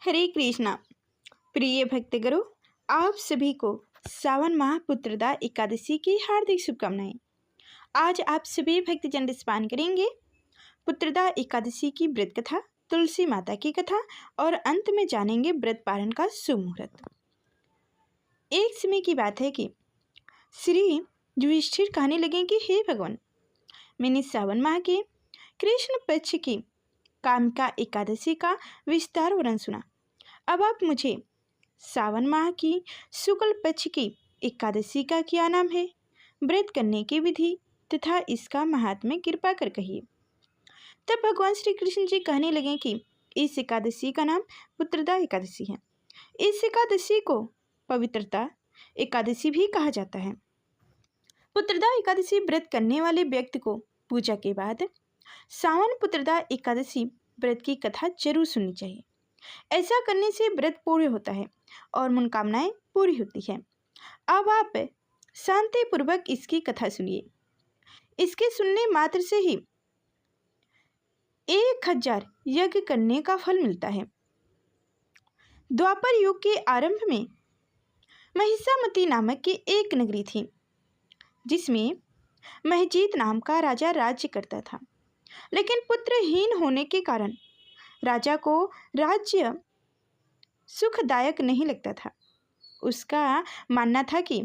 हरे कृष्णा। प्रिय भक्तगणों, आप सभी को सावन माह पुत्रदा एकादशी की हार्दिक शुभकामनाएं। आज आप सभी भक्तजन स्नान करेंगे पुत्रदा एकादशी की व्रत कथा, तुलसी माता की कथा और अंत में जानेंगे व्रत पारण का शुभ मुहूर्त। एक समय की बात है कि श्री युधिष्ठिर कहने लगे कि हे भगवान, मैंने सावन माह के कृष्ण पक्ष की कामिका एकादशी का विस्तार वर्णन सुना। अब आप मुझे सावन माह की शुक्ल पक्ष की एकादशी का क्या नाम है, व्रत करने की विधि तथा इसका महात्म्य कृपा कर कहिए। तब भगवान श्री कृष्ण जी कहने लगे कि इस एकादशी का नाम पुत्रदा एकादशी है। इस एकादशी को पवित्रता एकादशी भी कहा जाता है। पुत्रदा एकादशी व्रत करने वाले व्यक्ति को पूजा के बाद सावन पुत्रदा एकादशी व्रत की कथा जरूर सुननी चाहिए। ऐसा करने से व्रत पूर्ण होता है और मनोकामनाएं पूरी होती है। अब आप शांतिपूर्वक इसकी कथा सुनिए। इसके सुनने मात्र से ही 1000 यज्ञ करने का फल मिलता है। द्वापर युग के आरंभ में महिषामती नामक की एक नगरी थी, जिसमें महजीत नाम का राजा राज्य करता था। लेकिन पुत्रहीन होने के कारण राजा को राज्य सुखदायक नहीं लगता था। उसका मानना था कि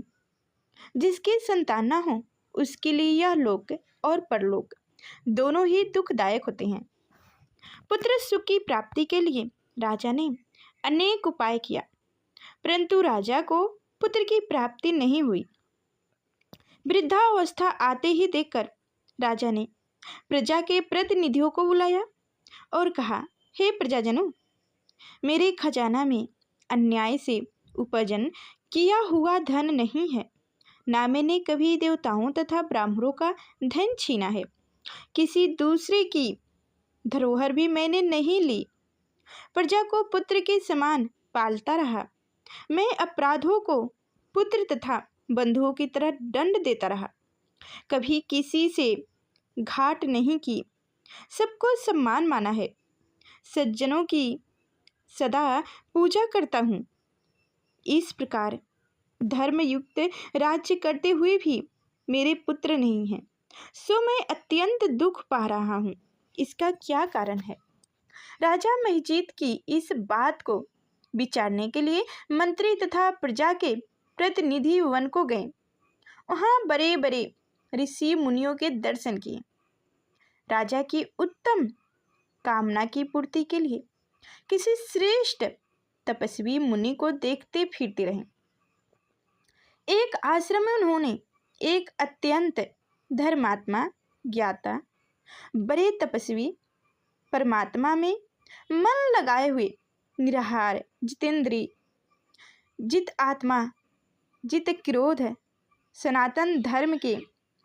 जिसकी संतान न हो उसके लिए यह लोक और परलोक दोनों ही दुखदायक होते हैं। पुत्र सुख की प्राप्ति के लिए राजा ने अनेक उपाय किया, परंतु राजा को पुत्र की प्राप्ति नहीं हुई। वृद्धावस्था आते ही देखकर राजा ने प्रजा के प्रतिनिधियों को बुलाया और कहा, हे प्रजाजनों, मेरे खजाना में अन्याय से उपार्जन किया हुआ धन नहीं है। ना मैंने कभी देवताओं तथा ब्राह्मणों का धन छीना है। किसी दूसरे की धरोहर भी मैंने नहीं ली। प्रजा को पुत्र के समान पालता रहा। मैं अपराधों को पुत्र तथा बंधुओं की तरह दंड देता रहा। कभी किसी से घाट नहीं की, सबको सम्मान माना है। सज्जनों की सदा पूजा करता हूँ। इस प्रकार धर्मयुक्त राज्य करते हुए भी मेरे पुत्र नहीं हैं, सो मैं अत्यंत दुख पा रहा हूँ। इसका क्या कारण है? राजा महजीत की इस बात को विचारने के लिए मंत्री तथा प्रजा के प्रतिनिधि वन को गए। वहाँ बड़े बड़े ऋषि मुनियों के दर्शन किए। राजा की उत्तम कामना की पूर्ति के लिए किसी श्रेष्ठ तपस्वी मुनि को देखते फिरते रहे। एक आश्रम में उन्होंने एक अत्यंत धर्मात्मा, ज्ञाता, बड़े तपस्वी, परमात्मा में मन लगाए हुए, निराहार, जितेंद्रिय, जित आत्मा, जित क्रोध, सनातन धर्म के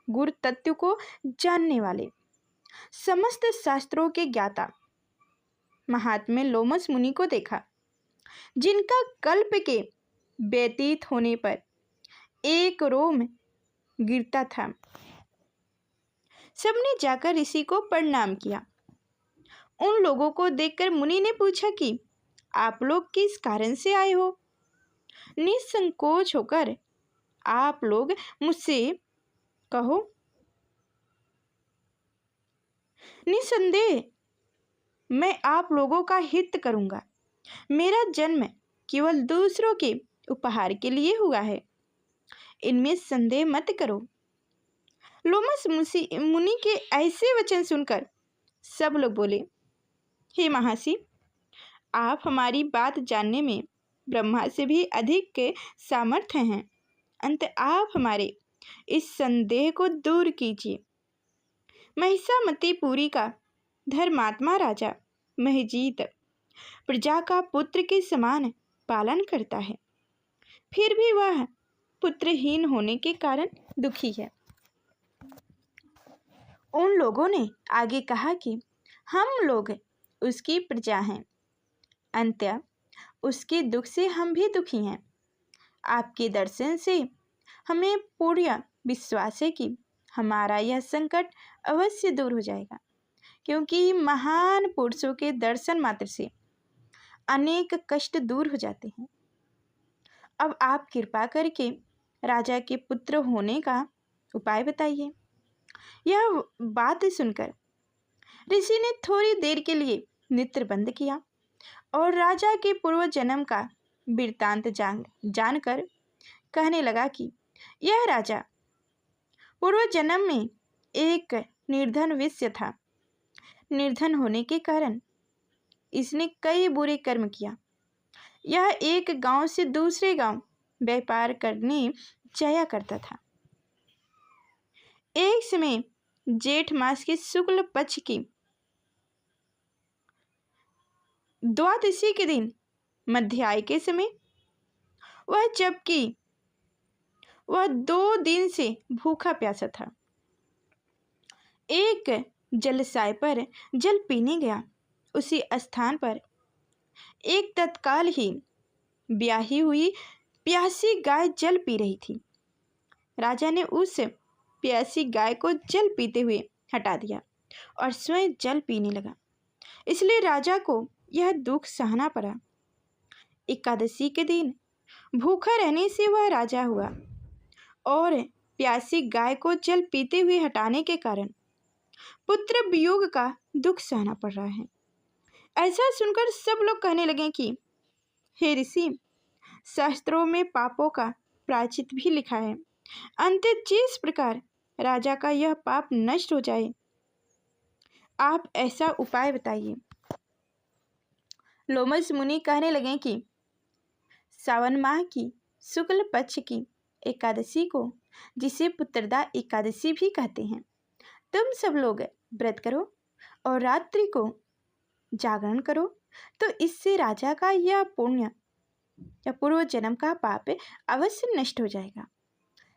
गुरु तत्व को जानने वाले, समस्त शास्त्रों के ज्ञाता महात्मा लोमस मुनि को देखा, जिनका कल्प के व्यतीत होने पर एक रोम गिरता था। सबने जाकर ऋषि को प्रणाम किया। उन लोगों को देखकर मुनि ने पूछा कि आप लोग किस कारण से आए हो? निसंकोच होकर आप लोग मुझसे कहो। निसंदेह मैं आप लोगों का हित करूंगा। मेरा जन्म केवल दूसरों के उपहार के लिए हुआ है, इनमें संदेह मत करो। लोमस मुनि के ऐसे वचन सुनकर सब लोग बोले, हे महर्षि, आप हमारी बात जानने में ब्रह्मा से भी अधिक के सामर्थ्य हैं। अंत आप हमारे इस संदेह को दूर कीजिए। महिषामतीपुरी का धर्मात्मा राजा महजीत प्रजा का पुत्र के समान पालन करता है, फिर भी वह पुत्रहीन होने के कारण दुखी है। उन लोगों ने आगे कहा कि हम लोग उसकी प्रजा हैं, अंततः उसके दुख से हम भी दुखी हैं। आपके दर्शन से हमें पूर्ण विश्वास है कि हमारा यह संकट अवश्य दूर हो जाएगा, क्योंकि महान पुरुषों के दर्शन मात्र से अनेक कष्ट दूर हो जाते हैं। अब आप कृपा करके राजा के पुत्र होने का उपाय बताइए। यह बात सुनकर ऋषि ने थोड़ी देर के लिए नेत्र बंद किया और राजा के पूर्व जन्म का वृत्तांत जानकर कहने लगा कि यह राजा पूर्व जन्म में एक निर्धन वैश्य था। निर्धन होने के कारण इसने कई बुरे कर्म किया। यह एक गांव से दूसरे गांव व्यापार करने जाया करता था। एक समय जेठ मास के शुक्ल पक्ष की द्वादशी के दिन मध्याह्न के समय वह 2 दिन से भूखा प्यासा था, एक जलाशय पर जल पीने गया। उसी स्थान पर एक तत्काल ही ब्याही हुई प्यासी गाय जल पी रही थी। राजा ने उस प्यासी गाय को जल पीते हुए हटा दिया और स्वयं जल पीने लगा। इसलिए राजा को यह दुख सहना पड़ा। एकादशी के दिन भूखा रहने से वह राजा हुआ और प्यासी गाय को जल पीते हुए हटाने के कारण पुत्र वियोग का दुख सहना पड़ रहा है। ऐसा सुनकर सब लोग कहने लगे कि हे ऋषि, शास्त्रों में पापों का प्रायश्चित भी लिखा है। अंत जिस प्रकार राजा का यह पाप नष्ट हो जाए, आप ऐसा उपाय बताइए। लोमस मुनि कहने लगे कि सावन माह की शुक्ल पक्ष की एकादशी को, जिसे पुत्रदा एकादशी भी कहते हैं, तुम सब लोग व्रत करो और रात्रि को जागरण करो, तो इससे राजा का यह पुण्य या पूर्व जन्म का पाप अवश्य नष्ट हो जाएगा।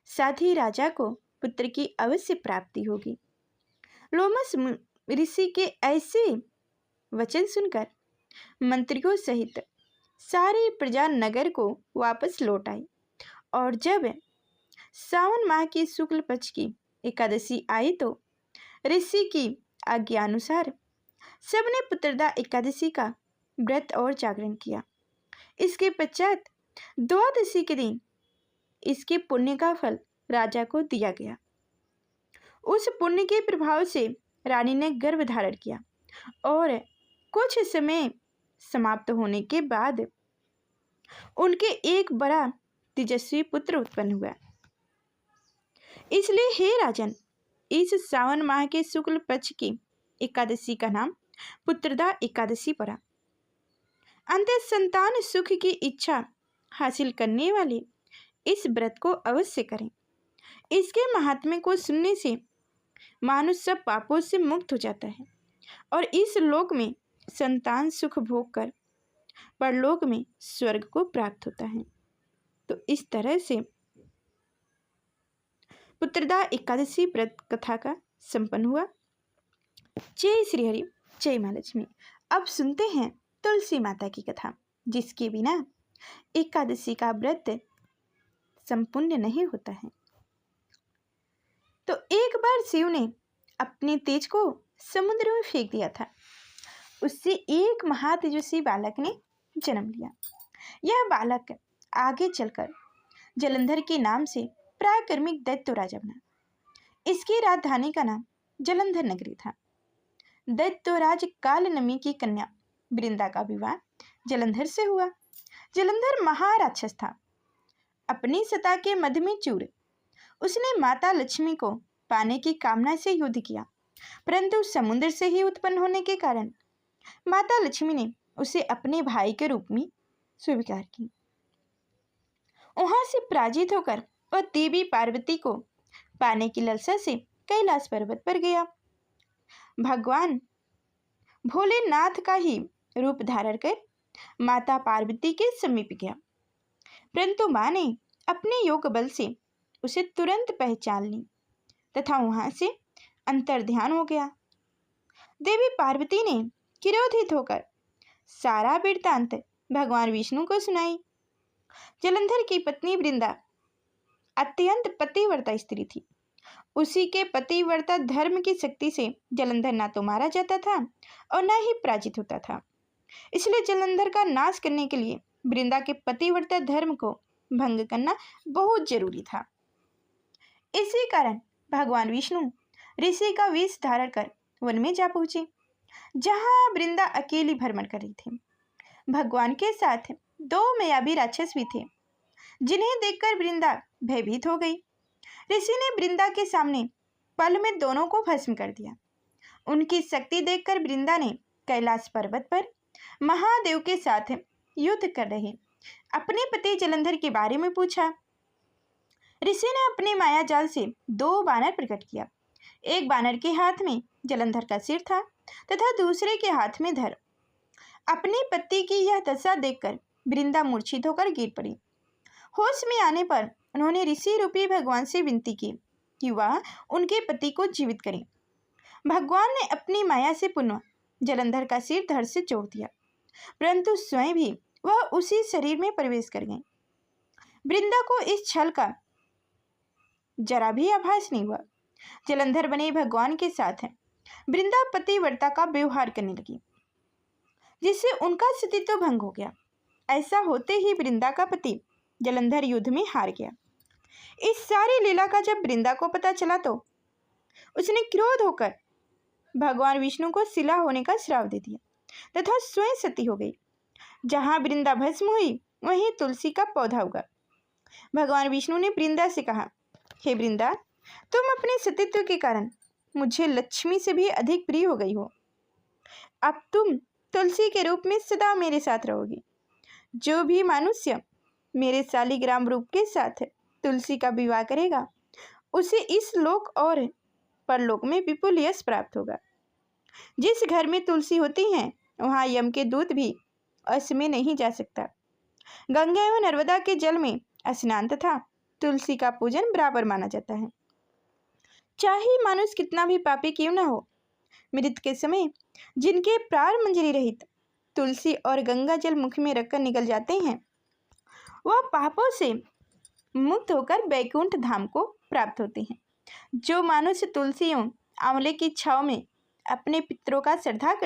साथ ही राजा को पुत्र की अवश्य प्राप्ति होगी। लोमस ऋषि के ऐसे वचन सुनकर मंत्रियों सहित सारी प्रजा नगर को वापस लौट आई और जब सावन माह की शुक्ल पक्ष की एकादशी आई तो ऋषि की आज्ञा अनुसार सबने पुत्रदा एकादशी का व्रत और जागरण किया। इसके पश्चात द्वादशी के दिन इसके पुण्य का फल राजा को दिया गया। उस पुण्य के प्रभाव से रानी ने गर्भ धारण किया और कुछ समय समाप्त होने के बाद उनके एक बड़ा तेजस्वी पुत्र उत्पन्न हुआ। इसलिए हे राजन, इस सावन माह के शुक्ल पक्ष की एकादशी का नाम पुत्रदा एकादशी पड़ा। अंत संतान सुख की इच्छा हासिल करने वाले इस व्रत को अवश्य करें। इसके महात्म्य को सुनने से मानुष सब पापों से मुक्त हो जाता है और इस लोक में संतान सुख भोग कर परलोक में स्वर्ग को प्राप्त होता है। तो इस तरह से पुत्रदा एकादशी व्रत कथा का संपन्न हुआ। जय श्री हरि, जय माँ लक्ष्मी। अब सुनते हैं तुलसी माता की कथा, जिसके बिना एकादशी का व्रत संपूर्ण नहीं होता है। तो एक बार शिव ने अपने तेज को समुद्र में फेंक दिया था। उससे एक महातेजस्वी बालक ने जन्म लिया। यह बालक आगे चलकर जलंधर के नाम से पराक्रमिक दैत्य राजा बना। इसकी राजधानी का नाम जलंधर नगरी था। दैत्यराज कालनेमि की कन्या वृंदा का विवाह जलंधर से हुआ। जलंधर महाराक्षस था। अपनी सत्ता के मद में चूर उसने माता लक्ष्मी को पाने की कामना से युद्ध किया, परंतु समुद्र से ही उत्पन्न होने के कारण माता लक्ष्मी ने उसे अपने भाई के रूप में स्वीकार की। वहां से पराजित होकर वह देवी पार्वती को पाने की लालसा से कैलाश पर्वत पर गया। भगवान भोलेनाथ का ही रूप धारण कर माता पार्वती के समीप गया, परंतु मां ने अपने योग बल से उसे तुरंत पहचान ली तथा वहां से अंतर्ध्यान हो गया। देवी पार्वती ने क्रोधित होकर सारा वृत्तांत भगवान विष्णु को सुनाई। जलंधर की पत्नी वृंदा अत्यंत पतिव्रता स्त्री थी। उसी के पतिव्रता धर्म की शक्ति से जलंधर ना तो मारा जाता था और न ही पराजित होता था। इसलिए जलंधर का नाश करने के लिए वृंदा के पतिव्रता धर्म को भंग करना बहुत जरूरी था। इसी कारण भगवान विष्णु ऋषि का वेश धारण कर वन में जा पहुंचे, जहां वृंदा अकेली भ्रमण कर रही थी। भगवान के साथ 2 मायावी राक्षस भी थे, जिन्हें देखकर वृंदा भयभीत हो गई। ऋषि ने वृंदा के सामने पल में दोनों को भस्म कर दिया। उनकी शक्ति देखकर वृंदा ने कैलाश पर्वत पर महादेव के साथ युद्ध कर रहे अपने पति जलंधर के बारे में पूछा। ऋषि ने अपने माया जाल से 2 बानर प्रकट किया। एक बानर के हाथ में जलंधर का सिर था तथा दूसरे के हाथ में धड़। अपने पति की यह दशा देखकर वृंदा मूर्छित होकर गिर पड़ी। होश में आने पर उन्होंने ऋषि रूपी भगवान से विनती की कि वह उनके पति को जीवित करें। भगवान ने अपनी माया से पुनः जलंधर का सिर धड़ से जोड़ दिया, परंतु स्वयं भी वह उसी शरीर में प्रवेश कर गए। वृंदा को इस छल का जरा भी आभास नहीं हुआ। जलंधर बने भगवान के साथ वृंदा पतिव्रता का व्यवहार करने लगी, जिससे उनका अस्तित्व भंग हो गया। ऐसा होते ही वृंदा का पति जलंधर युद्ध में हार गया। इस सारी लीला का जब वृंदा को पता चला तो उसने क्रोध होकर भगवान विष्णु को शिला होने का श्राप दे दिया तथा स्वयं सती हो गई। जहां वृंदा भस्म हुई वहीं तुलसी का पौधा उगा। भगवान विष्णु ने वृंदा से कहा, हे वृंदा, तुम अपने सतीत्व के कारण मुझे लक्ष्मी से भी अधिक प्रिय हो गई हो। अब तुम तुलसी के रूप में सदा मेरे साथ रहोगी। जो भी मनुष्य मेरे शालिग्राम रूप के साथ तुलसी का विवाह करेगा, उसे इस लोक और परलोक में विपुल यश प्राप्त होगा। जिस घर में तुलसी होती है वहाँ यम के दूत भी असमय नहीं जा सकता। गंगा एवं नर्मदा के जल में स्नान तथा तुलसी का पूजन बराबर माना जाता है। चाहे मनुष्य कितना भी पापी क्यों न हो, मृत्यु के समय जिनके प्राण मंजरी रहित तुलसी और गंगा जल मुख में रखकर निकल जाते हैं, वह पापों से मुक्त होकर वैकुंठ धाम को प्राप्त होते हैं। जो मनुष्य तुलसी एवं आंवले की छांव में अपने पितरों का श्राद्ध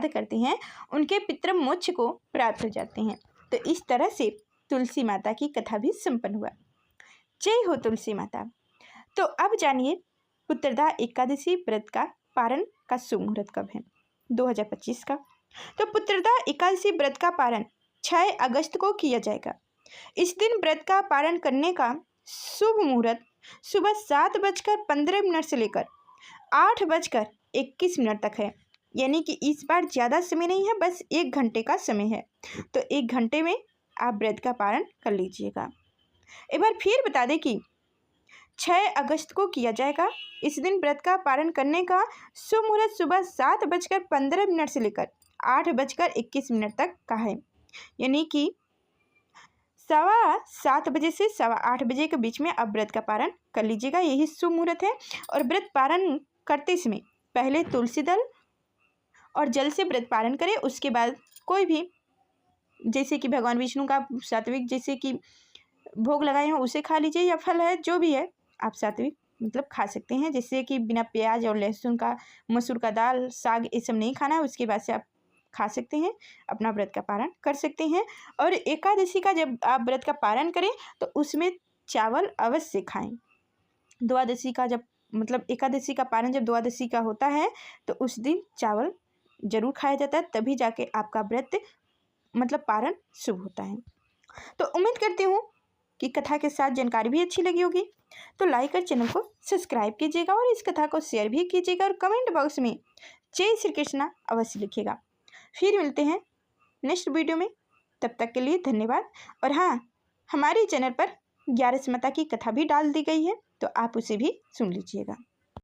करते हैं, उनके पितृ मोक्ष को प्राप्त हो जाते हैं। तो इस तरह से तुलसी माता की कथा भी संपन्न हुआ। जय हो तुलसी माता। तो अब जानिए पुत्रदा एकादशी व्रत का पारण का शुभ मुहूर्त कब है, 2025 का। तो पुत्रदा एकादशी व्रत का पारण 6 अगस्त को किया जाएगा। इस दिन व्रत का पारण करने का शुभ मुहूर्त सुबह 7:15 से लेकर 8:21 तक है। यानी कि इस बार ज़्यादा समय नहीं है, बस 1 घंटे का समय है। तो 1 घंटे में आप व्रत का पारण कर लीजिएगा। एक बार फिर बता दें कि 6 अगस्त को किया जाएगा। इस दिन व्रत का पारण करने का शुभ मुहूर्त सुबह 7:15 से लेकर 8:21 तक का है। यानी कि 7:15 बजे से 7:15 बजे के बीच में आप व्रत का पारण कर लीजिएगा, यही शुभ मुहूर्त है। और व्रत पारण करते समय पहले तुलसी दल और जल से व्रत पारण करें। उसके बाद कोई भी, जैसे कि भगवान विष्णु का सात्विक जैसे कि भोग लगाए हैं उसे खा लीजिए, या फल है जो भी है आप सात्विक मतलब खा सकते हैं। जैसे कि बिना प्याज और लहसुन का, मसूर का दाल, साग ये सब नहीं खाना है। उसके बाद से आप खा सकते हैं, अपना व्रत का पारण कर सकते हैं। और एकादशी का जब आप व्रत का पारण करें तो उसमें चावल अवश्य खाएं। द्वादशी का जब मतलब एकादशी का पारण जब द्वादशी का होता है तो उस दिन चावल जरूर खाया जाता है, तभी जाके आपका व्रत मतलब पारण शुभ होता है। तो उम्मीद करती हूँ कि कथा के साथ जानकारी भी अच्छी लगी होगी। तो लाइक कर चैनल को सब्सक्राइब कीजिएगा और इस कथा को शेयर भी कीजिएगा और कमेंट बॉक्स में जय श्री कृष्णा अवश्य लिखिएगा। फिर मिलते हैं नेक्स्ट वीडियो में, तब तक के लिए धन्यवाद। और हाँ, हमारे चैनल पर 11 माता की कथा भी डाल दी गई है, तो आप उसे भी सुन लीजिएगा।